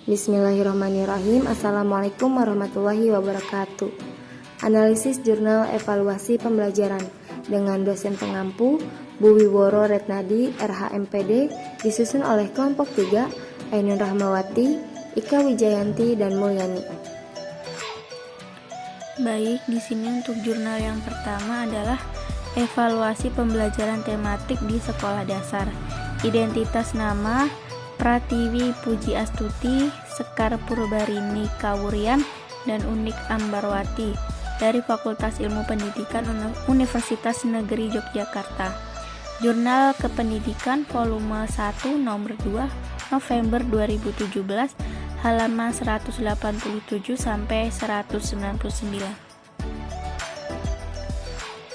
Bismillahirrahmanirrahim. Assalamualaikum warahmatullahi wabarakatuh. Analisis jurnal evaluasi pembelajaran dengan dosen pengampu Bu Wiworo Retnadi, RHMPD, disusun oleh kelompok 3, Ainun Rahmawati, Ika Wijayanti, dan Mulyani. Baik, di sini untuk jurnal yang pertama adalah evaluasi pembelajaran tematik di sekolah dasar. Identitas nama Pratiwi Puji Astuti, Sekar Purbarini Kawurian, dan Unik Ambarwati dari Fakultas Ilmu Pendidikan Universitas Negeri Yogyakarta. Jurnal Kependidikan volume 1 nomor 2 November 2017 halaman 187 sampai 199.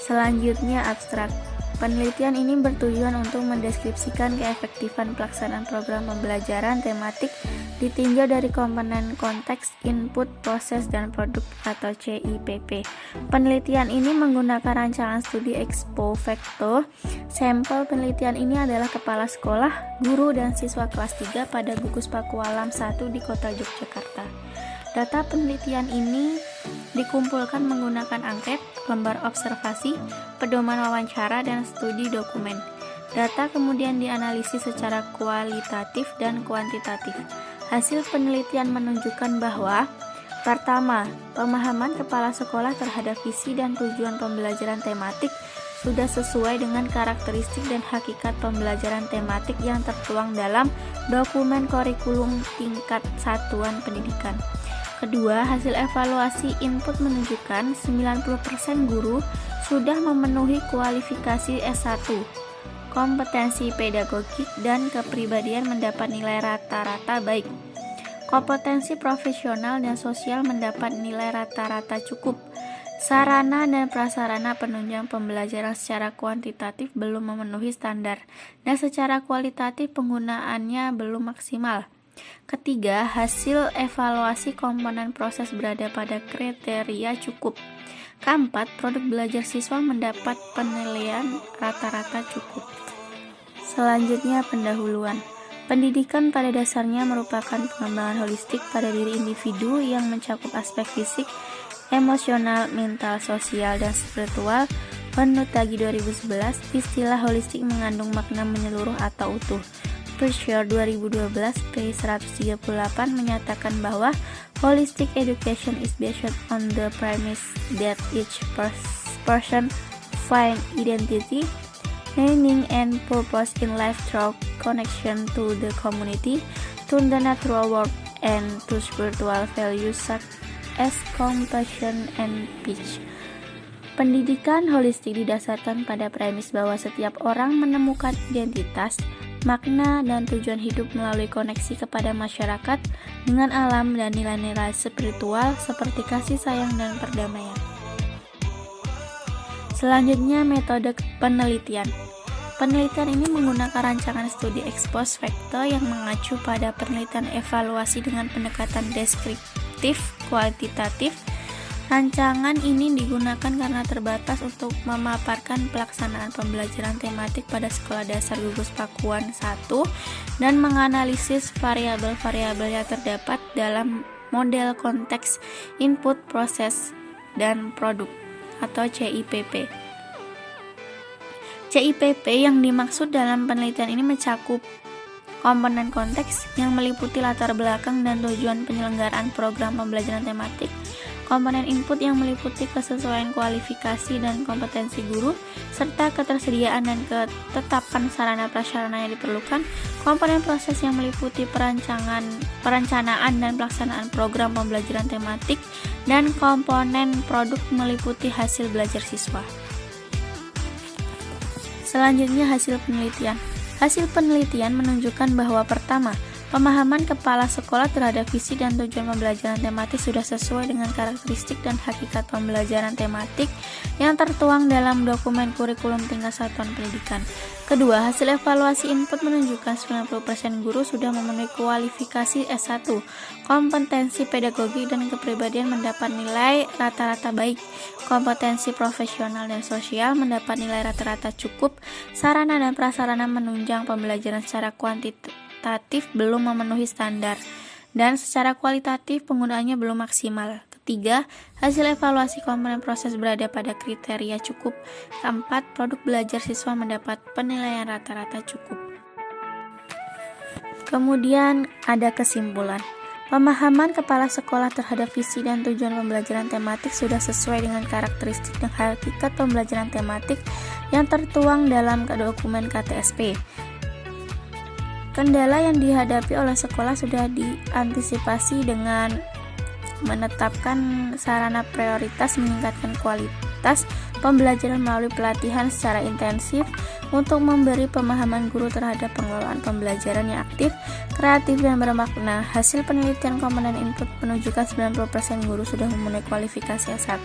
Selanjutnya abstrak. Penelitian ini bertujuan untuk mendeskripsikan keefektifan pelaksanaan program pembelajaran tematik ditinjau dari komponen konteks, input, proses, dan produk atau CIPP. Penelitian ini menggunakan rancangan studi expo facto. Sampel penelitian ini adalah kepala sekolah, guru, dan siswa kelas 3 pada gugus Pakualam 1 di Kota Yogyakarta. Data penelitian ini dikumpulkan menggunakan angket, lembar observasi, pedoman wawancara, dan studi dokumen. Data kemudian dianalisis secara kualitatif dan kuantitatif. Hasil penelitian menunjukkan bahwa pertama, pemahaman kepala sekolah terhadap visi dan tujuan pembelajaran tematik sudah sesuai dengan karakteristik dan hakikat pembelajaran tematik yang tertuang dalam dokumen kurikulum tingkat satuan pendidikan. Kedua, hasil evaluasi input menunjukkan 90% guru sudah memenuhi kualifikasi S1. Kompetensi pedagogik dan kepribadian mendapat nilai rata-rata baik. Kompetensi profesional dan sosial mendapat nilai rata-rata cukup. Sarana dan prasarana penunjang pembelajaran secara kuantitatif belum memenuhi standar, dan secara kualitatif penggunaannya belum maksimal. Ketiga, hasil evaluasi komponen proses berada pada kriteria cukup. Keempat, produk belajar siswa mendapat penilaian rata-rata cukup. Selanjutnya, pendahuluan. Pendidikan pada dasarnya merupakan pengembangan holistik pada diri individu yang mencakup aspek fisik, emosional, mental, sosial, dan spiritual. Menurut Tagi 2011, istilah holistik mengandung makna menyeluruh atau utuh. Persher 2012 P138 menyatakan bahwa holistic education is based on the premise that each person find identity, meaning and purpose in life through connection to the community, to the natural world, and to spiritual values such as compassion and peace. Pendidikan holistik didasarkan pada premis bahwa setiap orang menemukan identitas, makna, dan tujuan hidup melalui koneksi kepada masyarakat dengan alam dan nilai-nilai spiritual seperti kasih sayang dan perdamaian. Selanjutnya, metode penelitian. Penelitian ini menggunakan rancangan studi ex post facto yang mengacu pada penelitian evaluasi dengan pendekatan deskriptif kualitatif. Rancangan ini digunakan karena terbatas untuk memaparkan pelaksanaan pembelajaran tematik pada sekolah dasar gugus Pakuan 1 dan menganalisis variabel-variabel yang terdapat dalam model konteks input, proses, dan produk atau CIPP. CIPP yang dimaksud dalam penelitian ini mencakup komponen konteks yang meliputi latar belakang dan tujuan penyelenggaraan program pembelajaran tematik, komponen input yang meliputi kesesuaian kualifikasi dan kompetensi guru, serta ketersediaan dan ketetapan sarana prasarana yang diperlukan, komponen proses yang meliputi perencanaan dan pelaksanaan program pembelajaran tematik, dan komponen produk meliputi hasil belajar siswa. Selanjutnya, hasil penelitian. Hasil penelitian menunjukkan bahwa pertama, pemahaman kepala sekolah terhadap visi dan tujuan pembelajaran tematik sudah sesuai dengan karakteristik dan hakikat pembelajaran tematik yang tertuang dalam dokumen kurikulum tingkat satuan pendidikan. Kedua, hasil evaluasi input menunjukkan 90% guru sudah memenuhi kualifikasi S1. Kompetensi pedagogi dan kepribadian mendapat nilai rata-rata baik. Kompetensi profesional dan sosial mendapat nilai rata-rata cukup. Sarana dan prasarana menunjang pembelajaran secara kuantitatif belum memenuhi standar, dan secara kualitatif penggunaannya belum maksimal. Ketiga, hasil evaluasi komponen proses berada pada kriteria cukup. Keempat, produk belajar siswa mendapat penilaian rata-rata cukup. Kemudian ada kesimpulan. Pemahaman kepala sekolah terhadap visi dan tujuan pembelajaran tematik sudah sesuai dengan karakteristik dan hakikat pembelajaran tematik yang tertuang dalam dokumen KTSP. Kendala yang dihadapi oleh sekolah sudah diantisipasi dengan menetapkan sarana prioritas, meningkatkan kualitas pembelajaran melalui pelatihan secara intensif untuk memberi pemahaman guru terhadap pengelolaan pembelajaran yang aktif, kreatif, dan bermakna. Hasil penelitian komponen input menunjukkan 90% guru sudah memenuhi kualifikasi S1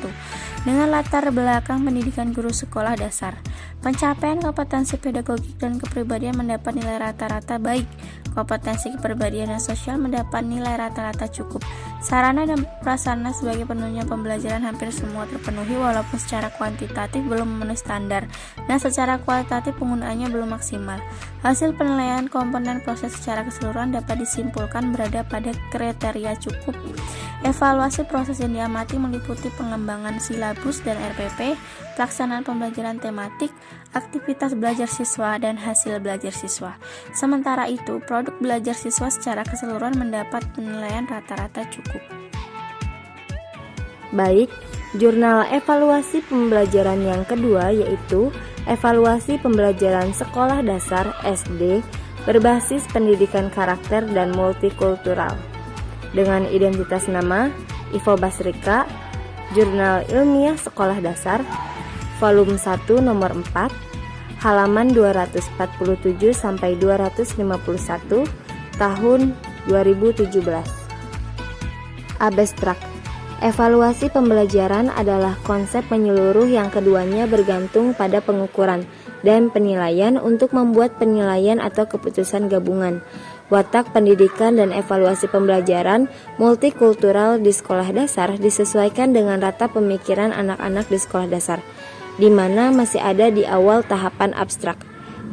dengan latar belakang pendidikan guru sekolah dasar. Pencapaian kompetensi pedagogik dan kepribadian mendapat nilai rata-rata baik. Kompetensi kepribadian dan sosial mendapat nilai rata-rata cukup. Sarana dan prasarana sebagai penunjang pembelajaran hampir semua terpenuhi walaupun secara kuantitatif belum memenuhi standar dan secara kualitatif penggunaannya belum maksimal. Hasil penilaian komponen proses secara keseluruhan dapat disimpulkan berada pada kriteria cukup. Evaluasi proses yang diamati meliputi pengembangan silabus dan RPP, pelaksanaan pembelajaran tematik, aktivitas belajar siswa, dan hasil belajar siswa. Sementara itu, produk belajar siswa secara keseluruhan mendapat penilaian rata-rata cukup. Baik, jurnal evaluasi pembelajaran yang kedua yaitu evaluasi pembelajaran sekolah dasar SD berbasis pendidikan karakter dan multikultural. Dengan identitas nama Ivo Basrika, Jurnal Ilmiah Sekolah Dasar, volume 1 nomor 4, halaman 247 sampai 251, tahun 2017. Abstrak. Evaluasi pembelajaran adalah konsep menyeluruh yang keduanya bergantung pada pengukuran dan penilaian untuk membuat penilaian atau keputusan gabungan. Watak pendidikan dan evaluasi pembelajaran multikultural di sekolah dasar disesuaikan dengan rata pemikiran anak-anak di sekolah dasar, di mana masih ada di awal tahapan abstrak.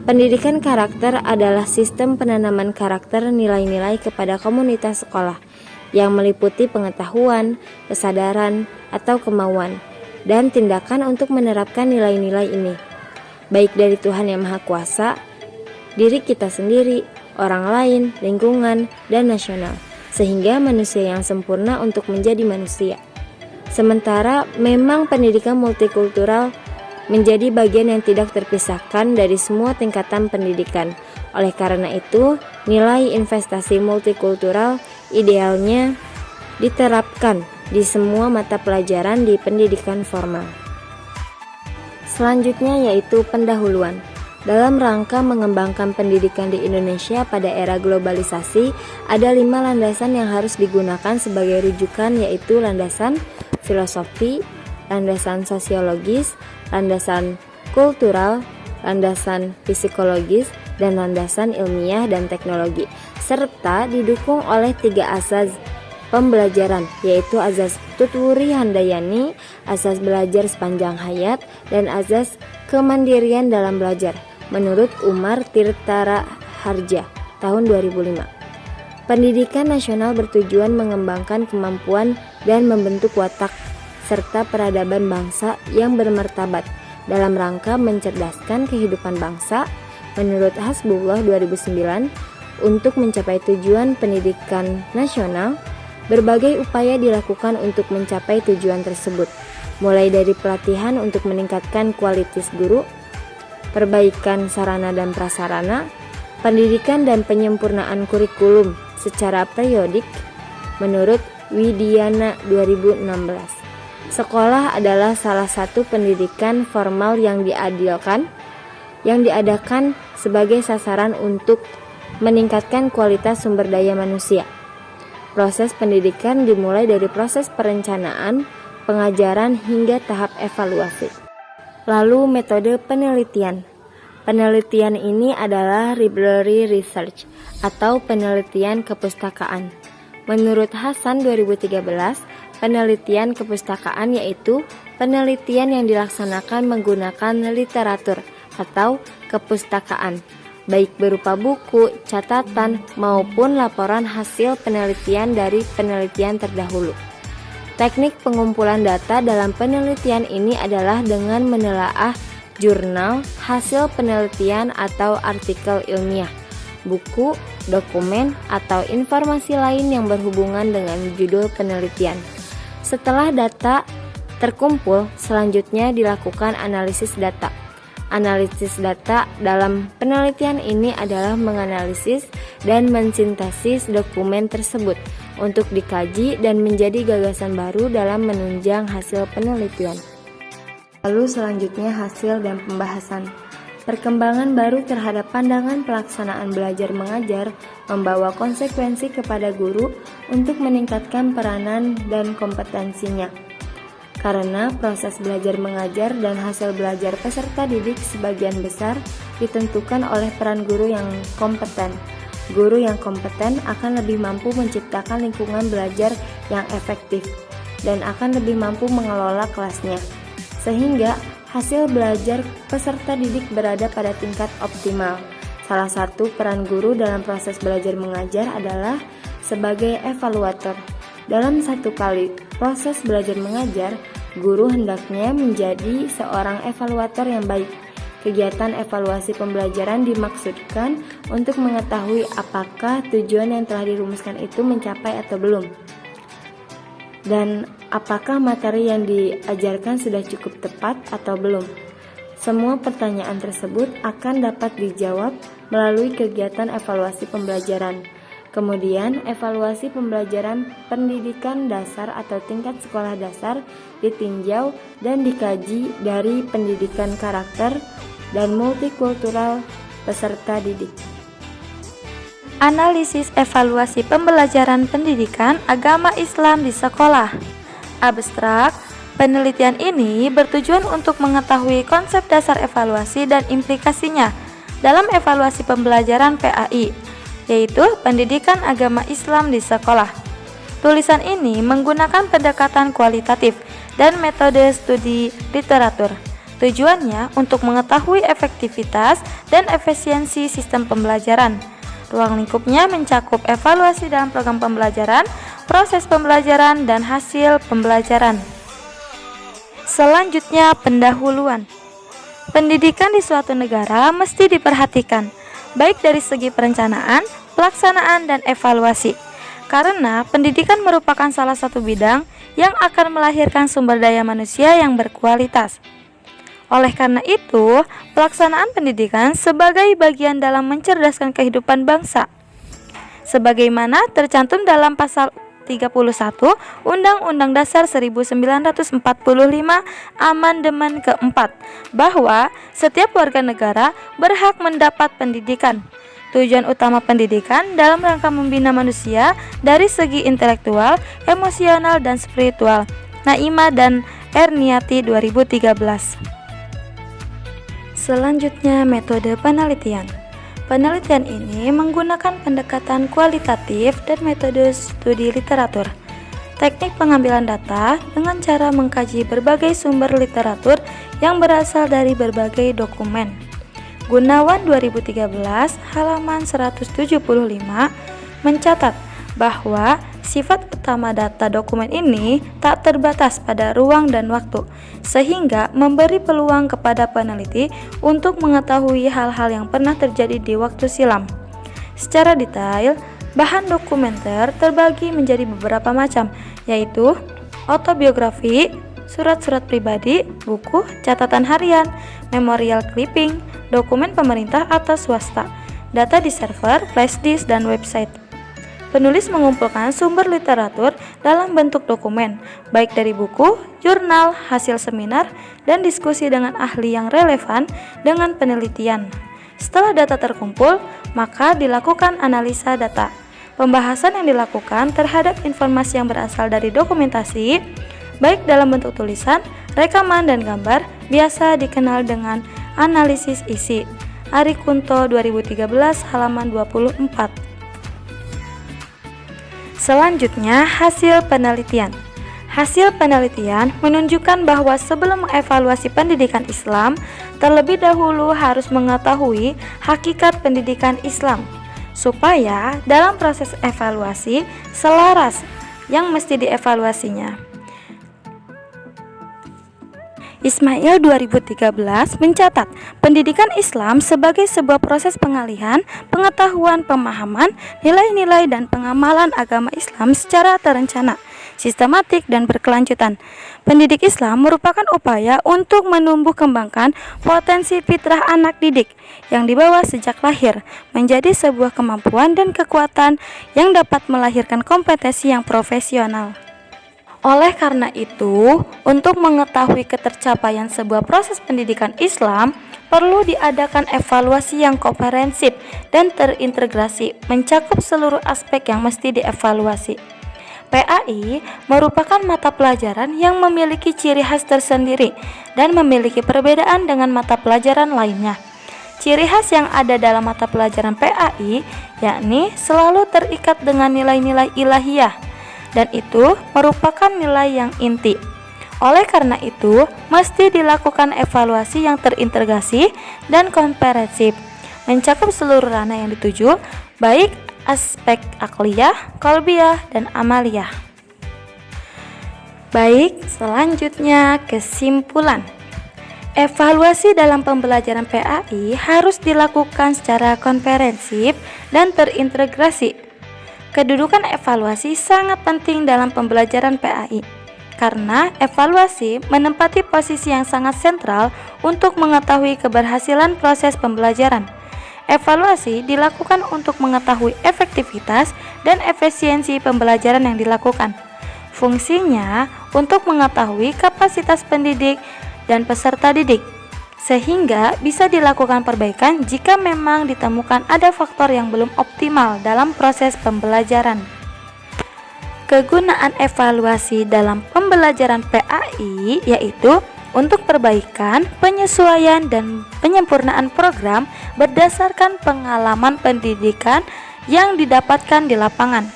Pendidikan karakter adalah sistem penanaman karakter nilai-nilai kepada komunitas sekolah yang meliputi pengetahuan, kesadaran, atau kemauan, dan tindakan untuk menerapkan nilai-nilai ini, baik dari Tuhan Yang Maha Kuasa, diri kita sendiri, orang lain, lingkungan, dan nasional, sehingga manusia yang sempurna untuk menjadi manusia. Sementara memang pendidikan multikultural menjadi bagian yang tidak terpisahkan dari semua tingkatan pendidikan. Oleh karena itu, nilai investasi multikultural idealnya diterapkan di semua mata pelajaran di pendidikan formal. Selanjutnya yaitu pendahuluan. Dalam rangka mengembangkan pendidikan di Indonesia pada era globalisasi, ada 5 landasan yang harus digunakan sebagai rujukan, yaitu landasan filosofi, landasan sosiologis, landasan kultural, landasan psikologis, dan landasan ilmiah dan teknologi, serta didukung oleh 3 asas pembelajaran, yaitu azas Tutwuri Handayani, asas belajar sepanjang hayat, dan azas kemandirian dalam belajar, menurut Umar Tirtara Harja, tahun 2005. Pendidikan nasional bertujuan mengembangkan kemampuan dan membentuk watak serta peradaban bangsa yang bermartabat dalam rangka mencerdaskan kehidupan bangsa, menurut Hasbullah 2009. Untuk mencapai tujuan pendidikan nasional, berbagai upaya dilakukan untuk mencapai tujuan tersebut, mulai dari pelatihan untuk meningkatkan kualitas guru, perbaikan sarana dan prasarana, pendidikan dan penyempurnaan kurikulum secara periodik, menurut Widiana 2016. Sekolah adalah salah satu pendidikan formal yang diadakan sebagai sasaran untuk meningkatkan kualitas sumber daya manusia. Proses pendidikan dimulai dari proses perencanaan, pengajaran hingga tahap evaluasi. Lalu metode penelitian. Penelitian ini adalah library research atau penelitian kepustakaan. Menurut Hasan 2013, penelitian kepustakaan yaitu penelitian yang dilaksanakan menggunakan literatur atau kepustakaan baik berupa buku, catatan, maupun laporan hasil penelitian dari penelitian terdahulu. Teknik pengumpulan data dalam penelitian ini adalah dengan menelaah jurnal, hasil penelitian atau artikel ilmiah, buku, dokumen, atau informasi lain yang berhubungan dengan judul penelitian. Setelah data terkumpul, selanjutnya dilakukan analisis data. Analisis data dalam penelitian ini adalah menganalisis dan mensintesis dokumen tersebut untuk dikaji dan menjadi gagasan baru dalam menunjang hasil penelitian. Lalu selanjutnya hasil dan pembahasan. Perkembangan baru terhadap pandangan pelaksanaan belajar mengajar membawa konsekuensi kepada guru untuk meningkatkan peranan dan kompetensinya. Karena proses belajar mengajar dan hasil belajar peserta didik sebagian besar ditentukan oleh peran guru yang kompeten. Guru yang kompeten akan lebih mampu menciptakan lingkungan belajar yang efektif dan akan lebih mampu mengelola kelasnya, sehingga hasil belajar peserta didik berada pada tingkat optimal. Salah satu peran guru dalam proses belajar mengajar adalah sebagai evaluator. Dalam satu kali proses belajar mengajar, guru hendaknya menjadi seorang evaluator yang baik. Kegiatan evaluasi pembelajaran dimaksudkan untuk mengetahui apakah tujuan yang telah dirumuskan itu mencapai atau belum, dan apakah materi yang diajarkan sudah cukup tepat atau belum. Semua pertanyaan tersebut akan dapat dijawab melalui kegiatan evaluasi pembelajaran. Kemudian, evaluasi pembelajaran pendidikan dasar atau tingkat sekolah dasar ditinjau dan dikaji dari pendidikan karakter dan multikultural peserta didik. Analisis evaluasi pembelajaran pendidikan agama Islam di sekolah. Abstrak, penelitian ini bertujuan untuk mengetahui konsep dasar evaluasi dan implikasinya dalam evaluasi pembelajaran PAI, yaitu pendidikan agama Islam di sekolah. Tulisan ini menggunakan pendekatan kualitatif dan metode studi literatur. Tujuannya untuk mengetahui efektivitas dan efisiensi sistem pembelajaran. Ruang lingkupnya mencakup evaluasi dalam program pembelajaran, proses pembelajaran, dan hasil pembelajaran. Selanjutnya, pendahuluan. Pendidikan di suatu negara mesti diperhatikan, baik dari segi perencanaan, pelaksanaan, dan evaluasi. Karena pendidikan merupakan salah satu bidang yang akan melahirkan sumber daya manusia yang berkualitas. Oleh karena itu, pelaksanaan pendidikan sebagai bagian dalam mencerdaskan kehidupan bangsa. Sebagaimana tercantum dalam pasal 31 Undang-Undang Dasar 1945 Amandemen keempat, bahwa setiap warga negara berhak mendapat pendidikan. Tujuan utama pendidikan dalam rangka membina manusia dari segi intelektual, emosional, dan spiritual. Naima dan Erniati 2013. Selanjutnya, metode penelitian. Penelitian ini menggunakan pendekatan kualitatif dan metode studi literatur. Teknik pengambilan data dengan cara mengkaji berbagai sumber literatur yang berasal dari berbagai dokumen. Gunawan 2013 halaman 175 mencatat bahwa sifat utama data dokumen ini tak terbatas pada ruang dan waktu, sehingga memberi peluang kepada peneliti untuk mengetahui hal-hal yang pernah terjadi di waktu silam. Secara detail, bahan dokumenter terbagi menjadi beberapa macam, yaitu autobiografi, surat-surat pribadi, buku, catatan harian, memorial clipping, dokumen pemerintah atau swasta, data di server, flash disk, dan website. Penulis mengumpulkan sumber literatur dalam bentuk dokumen, baik dari buku, jurnal, hasil seminar, dan diskusi dengan ahli yang relevan dengan penelitian. Setelah data terkumpul, maka dilakukan analisa data. Pembahasan yang dilakukan terhadap informasi yang berasal dari dokumentasi, baik dalam bentuk tulisan, rekaman, dan gambar, biasa dikenal dengan analisis isi. Ari Kunto 2013 halaman 24. Selanjutnya, hasil penelitian. Hasil penelitian menunjukkan bahwa sebelum mengevaluasi pendidikan Islam, terlebih dahulu harus mengetahui hakikat pendidikan Islam, supaya dalam proses evaluasi selaras yang mesti dievaluasinya. Ismail 2013 mencatat pendidikan Islam sebagai sebuah proses pengalihan pengetahuan, pemahaman, nilai-nilai dan pengamalan agama Islam secara terencana, sistematik dan berkelanjutan. Pendidik Islam merupakan upaya untuk menumbuh kembangkan potensi fitrah anak didik yang dibawa sejak lahir menjadi sebuah kemampuan dan kekuatan yang dapat melahirkan kompetensi yang profesional. Oleh karena itu, untuk mengetahui ketercapaian sebuah proses pendidikan Islam, perlu diadakan evaluasi yang komprehensif dan terintegrasi, mencakup seluruh aspek yang mesti dievaluasi. PAI merupakan mata pelajaran yang memiliki ciri khas tersendiri dan memiliki perbedaan dengan mata pelajaran lainnya. Ciri khas yang ada dalam mata pelajaran PAI yakni selalu terikat dengan nilai-nilai ilahiyah, dan itu merupakan nilai yang inti. Oleh karena itu, mesti dilakukan evaluasi yang terintegrasi dan komprehensif, mencakup seluruh ranah yang dituju, baik aspek akliyah, qalbiyah, dan amaliyah. Baik, selanjutnya kesimpulan. Evaluasi dalam pembelajaran PAI harus dilakukan secara komprehensif dan terintegrasi. Kedudukan evaluasi sangat penting dalam pembelajaran PAI, karena evaluasi menempati posisi yang sangat sentral untuk mengetahui keberhasilan proses pembelajaran. Evaluasi dilakukan untuk mengetahui efektivitas dan efisiensi pembelajaran yang dilakukan. Fungsinya untuk mengetahui kapasitas pendidik dan peserta didik, sehingga bisa dilakukan perbaikan jika memang ditemukan ada faktor yang belum optimal dalam proses pembelajaran. Kegunaan evaluasi dalam pembelajaran PAI yaitu untuk perbaikan, penyesuaian, dan penyempurnaan program berdasarkan pengalaman pendidikan yang didapatkan di lapangan.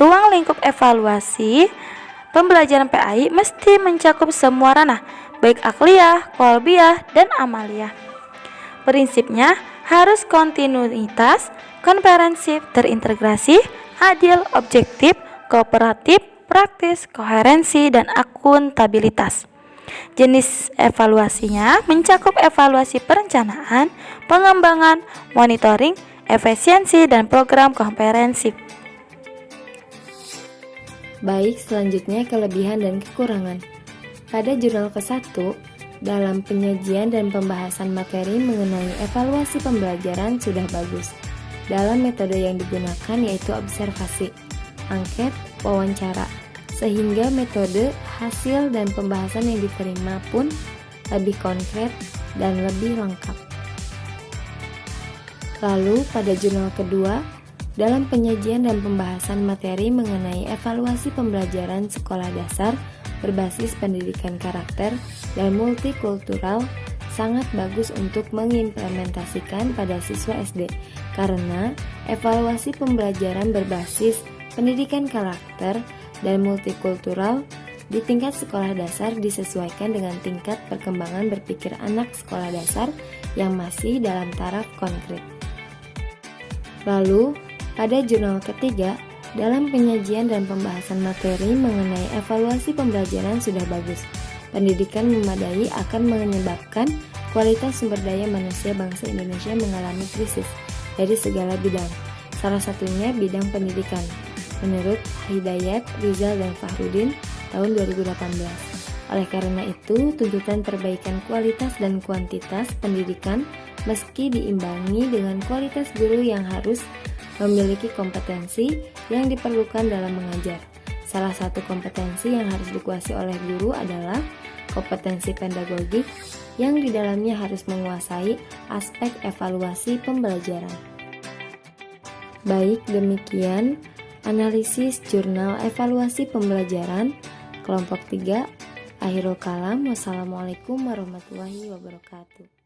Ruang lingkup evaluasi pembelajaran PAI mesti mencakup semua ranah, baik akliyah, qalbiyah, dan amaliyah. Prinsipnya harus kontinuitas, komprehensif, terintegrasi, adil, objektif, kooperatif, praktis, koherensi, dan akuntabilitas. Jenis evaluasinya mencakup evaluasi perencanaan, pengembangan, monitoring, efisiensi, dan program komprehensif. Baik, selanjutnya kelebihan dan kekurangan. Pada jurnal ke-1, dalam penyajian dan pembahasan materi mengenai evaluasi pembelajaran sudah bagus. Dalam metode yang digunakan yaitu observasi, angket, wawancara, sehingga metode, hasil, dan pembahasan yang diterima pun lebih konkret dan lebih lengkap. Lalu pada jurnal kedua, dalam penyajian dan pembahasan materi mengenai evaluasi pembelajaran sekolah dasar berbasis pendidikan karakter dan multikultural sangat bagus untuk mengimplementasikan pada siswa SD, karena evaluasi pembelajaran berbasis pendidikan karakter dan multikultural di tingkat sekolah dasar disesuaikan dengan tingkat perkembangan berpikir anak sekolah dasar yang masih dalam taraf konkret. Lalu, pada jurnal ketiga, dalam penyajian dan pembahasan materi mengenai evaluasi pembelajaran sudah bagus. Pendidikan memadai akan menyebabkan kualitas sumber daya manusia bangsa Indonesia mengalami krisis dari segala bidang. Salah satunya bidang pendidikan, menurut Hidayat, Rizal, dan Fahrudin tahun 2018. Oleh karena itu, tuntutan perbaikan kualitas dan kuantitas pendidikan meski diimbangi dengan kualitas guru yang harus memiliki kompetensi yang diperlukan dalam mengajar. Salah satu kompetensi yang harus dikuasai oleh guru adalah kompetensi pedagogik yang di dalamnya harus menguasai aspek evaluasi pembelajaran. Baik, demikian analisis jurnal evaluasi pembelajaran kelompok 3. Akhirul kalam. Wassalamualaikum warahmatullahi wabarakatuh.